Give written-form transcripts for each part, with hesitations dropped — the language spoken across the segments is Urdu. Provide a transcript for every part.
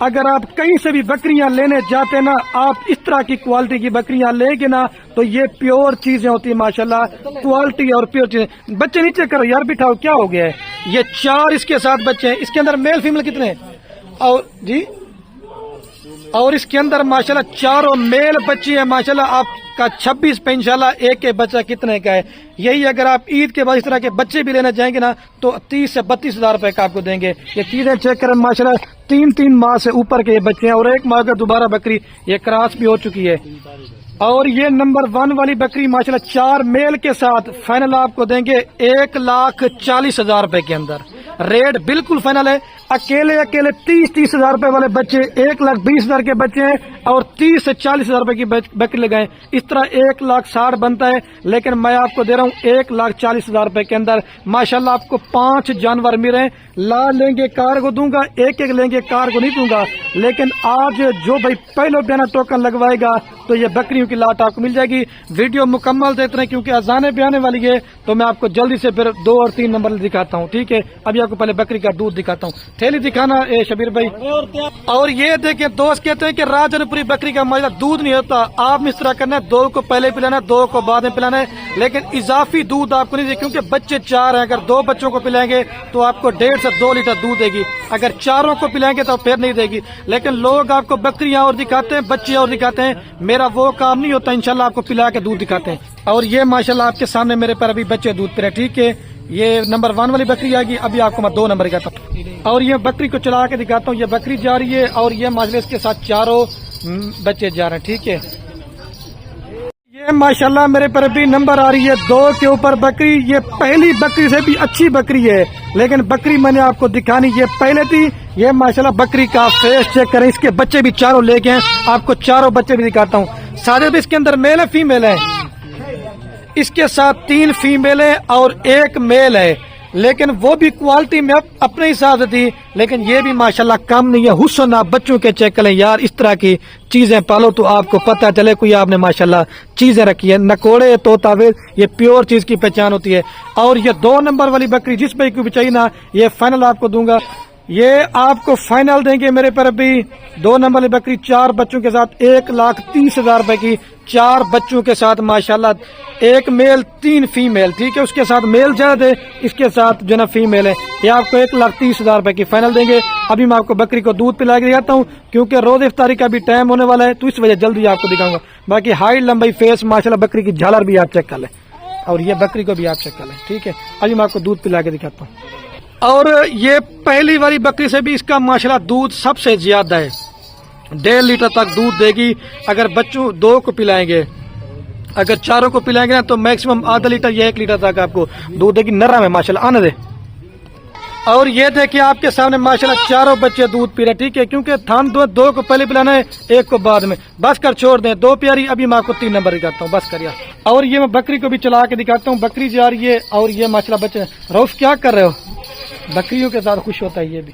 اگر آپ کہیں سے بھی بکریاں لینے جاتے نا، آپ اس طرح کی کوالٹی کی بکریاں لیں گے نا تو یہ پیور چیزیں ہوتی ہیں ماشاءاللہ، کوالٹی اور پیور چیزیں۔ بچے نیچے کرو یار، بٹھاؤ، کیا ہو گیا ہے؟ یہ 4 اس کے ساتھ بچے ہیں۔ اس کے اندر میل فیمیل کتنے ہیں؟ اور جی، اور اس کے اندر ماشاءاللہ 4 میل بچے ہیں ماشاءاللہ۔ آپ کا 26 پہ انشاءاللہ ایک بچہ کتنے کا ہے؟ یہی اگر آپ عید کے بعد اس طرح کے بچے بھی لینا چاہیں گے نا تو 30 سے 32 ہزار روپے کا آپ کو دیں گے۔ یہ چیزیں چیک کریں ماشاءاللہ، 3 ماہ سے اوپر کے یہ بچے ہیں، اور 1 ماہ کا دوبارہ بکری یہ کراس بھی ہو چکی ہے۔ اور یہ نمبر 1 والی بکری ماشاءاللہ 4 میل کے ساتھ فائنل آپ کو دیں گے 1,40,000 روپے کے اندر۔ ریٹ بالکل فائنل ہے۔ اکیلے 30 ہزار روپے والے بچے 1,20,000 کے بچے ہیں، اور 30 سے 40 ہزار روپے کی بکری لگائیں، اس طرح 1,60,000 بنتا ہے۔ لیکن میں آپ کو دے رہا ہوں 1,40,000 روپے کے اندر ماشاءاللہ آپ کو 5 جانور ملے ہیں۔ لا لیں گے کار کو دوں گا، ایک لیں گے کار کو نہیں دوں گا، لیکن آج جو بھائی پہلو بیانہ ٹوکن لگوائے گا تو یہ بکریوں کی لاٹ آپ کو مل جائے گی۔ ویڈیو مکمل دیتے ہیں کیونکہ اذانیں بھی آنے والی ہے، تو میں آپ کو جلدی سے پھر 2 اور 3 نمبر دکھاتا ہوں، ٹھیک ہے؟ ابھی آپ کو پہلے بکری کا دودھ دکھاتا ہوں، تھیلی دکھانا شبیر بھائی۔ اور یہ دیکھیں، دوست کہتے ہیں کہ راجن پوری بکری کا مزہ دودھ نہیں ہوتا، آپ اس طرح کرنا ہے 2 کو پہلے پلانا ہے، 2 کو بعد میں پلانا ہے، لیکن اضافی دودھ آپ کو نہیں دے، کیونکہ بچے 4 ہیں۔ اگر 2 بچوں کو پلائیں گے تو آپ کو 1.5 سے 2 لیٹر دودھ دے گی، اگر 4 کو پلائیں گے تو پھر نہیں دے گی۔ لیکن لوگ آپ کو بکریاں اور دکھاتے ہیں، بچے اور دکھاتے ہیں، میرا وہ کام نہیں ہوتا، انشاءاللہ آپ کو پلا کے دودھ دکھاتے ہیں۔ اور یہ ماشاءاللہ آپ کے سامنے میرے پر ابھی بچے دودھ پی رہے ہیں، ٹھیک ہے؟ یہ نمبر 1 والی بکری آئے گی، ابھی آپ کو میں 2 نمبر دکھاتا ہوں، اور یہ بکری کو چلا کے دکھاتا ہوں۔ یہ بکری جا رہی ہے اور یہ ماشاءاللہ اس کے ساتھ 4 بچے جا رہے ہیں، ٹھیک ہے؟ یہ ماشاءاللہ میرے پر ابھی نمبر آ رہی ہے 2 کے اوپر بکری۔ یہ پہلی بکری سے بھی اچھی بکری ہے، لیکن بکری میں نے آپ کو دکھانی یہ پہلے تھی۔ یہ ماشاءاللہ بکری کا فیس چیک کریں، اس کے بچے بھی 4 لے کے ہیں، آپ کو 4 بچے بھی دکھاتا ہوں۔ سارے بھی اس کے اندر میل ہے فیمیل ہے، اس کے ساتھ 3 فیمیل ہے اور 1 میل ہے، لیکن وہ بھی کوالٹی میں اپنے حساب سے تھی، لیکن یہ بھی ماشاءاللہ کم نہیں ہے۔ حسن آپ بچوں کے چیک کریں یار، اس طرح کی چیزیں پالو تو آپ کو پتہ چلے کوئی آپ نے ماشاءاللہ چیزیں رکھی ہے۔ نکوڑے طوطا ویل یہ پیور چیز کی پہچان ہوتی ہے۔ اور یہ 2 نمبر والی بکری جس پہ بھی چاہیے نا، یہ فائنل آپ کو دوں گا، یہ آپ کو فائنل دیں گے میرے پر ابھی 2 نمبر والی بکری 4 بچوں کے ساتھ 1,30,000 روپے کی، 4 بچوں کے ساتھ ماشاءاللہ، 1 میل 3 فیمیل، ٹھیک ہے؟ اس کے ساتھ میل زیادہ ہے، اس کے ساتھ جو نا فیمیل ہے۔ یہ آپ کو 1,30,000 روپے کی فائنل دیں گے۔ ابھی میں آپ کو بکری کو دودھ پلا کے دکھاتا ہوں، کیونکہ روز افطاری کا بھی ٹائم ہونے والا ہے، تو اس وجہ جلدی آپ کو دکھاؤں گا۔ باقی ہائٹ لمبائی فیس ماشاءاللہ بکری کی جھالر بھی آپ چیک کر لیں، اور یہ بکری کو بھی آپ چیک کر لیں، ٹھیک ہے؟ ابھی میں آپ کو دودھ پلا کے دکھاتا ہوں۔ اور یہ پہلی والی بکری سے بھی اس کا ماشاءاللہ دودھ سب سے زیادہ ہے، 1.5 لیٹر تک دودھ دے گی۔ اگر بچوں 2 کو پلائیں گے، اگر 4 کو پلائیں گے نا تو میکسیمم آدھا لیٹر یا 1 لیٹر تک آپ کو دودھ دے گی، نرم ہے ماشاءاللہ، آنے دے۔ اور یہ دیکھیں آپ کے سامنے ماشاءاللہ 4 بچے دودھ پی رہے، ٹھیک ہے؟ کیونکہ تھان 2 کو پہلے پلانا ہے، 1 کو بعد میں، بس کر چھوڑ دیں 2 پیاری۔ ابھی میں آپ کو 3 نمبر دکھاتا ہوں، بس کر یار۔ اور یہ میں بکری کو بھی چلا کے دکھاتا ہوں، بکری جا رہی ہے، اور یہ ماشاءاللہ بچے۔ روف کیا کر رہے ہو؟ بکریوں کے ساتھ خوش ہوتا ہے یہ بھی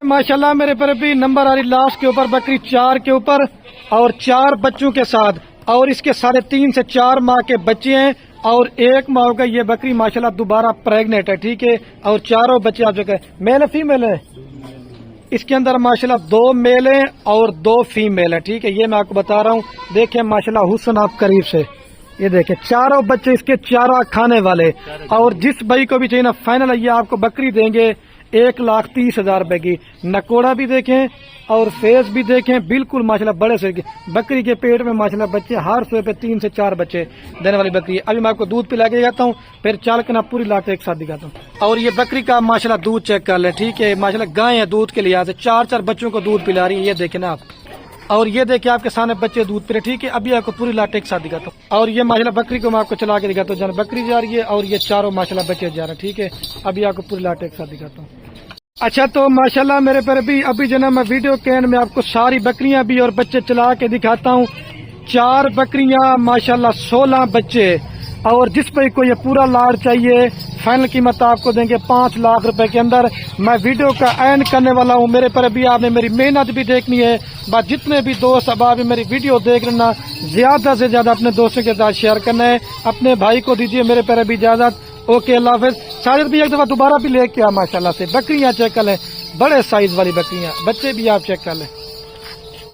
ماشاءاللہ۔ میرے پر بھی نمبر آ رہی لاسٹ کے اوپر بکری 4 کے اوپر، اور 4 بچوں کے ساتھ، اور اس کے 3.5 سے 4 ماہ کے بچے ہیں، اور 1 ماہ کا یہ بکری ماشاءاللہ دوبارہ پریگنیٹ ہے، ٹھیک ہے؟ اور 4 بچے آپ جو کہ میل ہے فیمیل ہے، اس کے اندر ماشاءاللہ 2 میل ہیں اور 2 فیمیل ہیں، ٹھیک ہے؟ یہ میں آپ کو بتا رہا ہوں، دیکھیں ماشاءاللہ حسن آپ قریب سے، یہ دیکھیں 4 بچے اس کے چارہ کھانے والے۔ اور جس بھائی کو بھی چاہیے نا فائنل ہے، یہ آپ کو بکری دیں گے 1,30,000 روپے کی۔ نکوڑا بھی دیکھیں اور فیس بھی دیکھیں، بالکل ماشاءاللہ بڑے سے بکری کے پیٹ میں ماشاءاللہ بچے، ہر سوئے پہ 3 سے 4 بچے دینے والی بکری ہے۔ ابھی میں آپ کو دودھ پلا کے دکھاتا ہوں، پھر چال کے نا پوری لاٹ ایک ساتھ دکھاتا ہوں۔ اور یہ بکری کا ماشاءاللہ دودھ چیک کر لیں، ٹھیک ہے؟ ماشاءاللہ گائے ہیں دودھ کے لحاظ سے، 4 بچوں کو دودھ پلا رہی ہے، یہ دیکھیں نا آپ۔ اور یہ دیکھیں آپ کے سامنے بچے دودھ پی رہے، ٹھیک ہے؟ ابھی آپ کو پوری لاٹ ایک ساتھ دکھاتا ہوں۔ اور یہ ماشاءاللہ بکری کو میں آپ کو چلا کے دکھاتا ہوں، جانا بکری جا رہی ہے، اور یہ 4 ماشاءاللہ بچے جا رہے ہیں، ٹھیک ہے؟ ابھی آپ کو پوری لاٹ ایک ساتھ دکھاتا ہوں۔ اچھا تو ماشاءاللہ میرے پر ابھی جو نا میں ویڈیو کے اینڈ میں آپ کو ساری بکریاں بھی اور بچے چلا کے دکھاتا ہوں۔ 4 بکریاں ماشاءاللہ 16 بچے، اور جس پہ کو یہ پورا لاٹ چاہیے فائنل قیمت آپ کو دیں گے 5 لاکھ روپے کے اندر۔ میں ویڈیو کا اینڈ کرنے والا ہوں، میرے پر ابھی آپ نے میری محنت بھی دیکھنی ہے، بس جتنے بھی دوست اب آپ میری ویڈیو دیکھ لینا، زیادہ سے زیادہ اپنے دوستوں کے ساتھ شیئر کرنا ہے۔ اپنے بھائی کو دیجیے میرے پر ابھی اجازت، اوکے اللہ حافظ۔ ساجد بھی ایک دفعہ دوبارہ بھی لے کے آ، ماشاءاللہ سے بکریاں چیک کر لیں، بڑے سائز والی بکریاں، بچے بھی آپ چیک کر لیں۔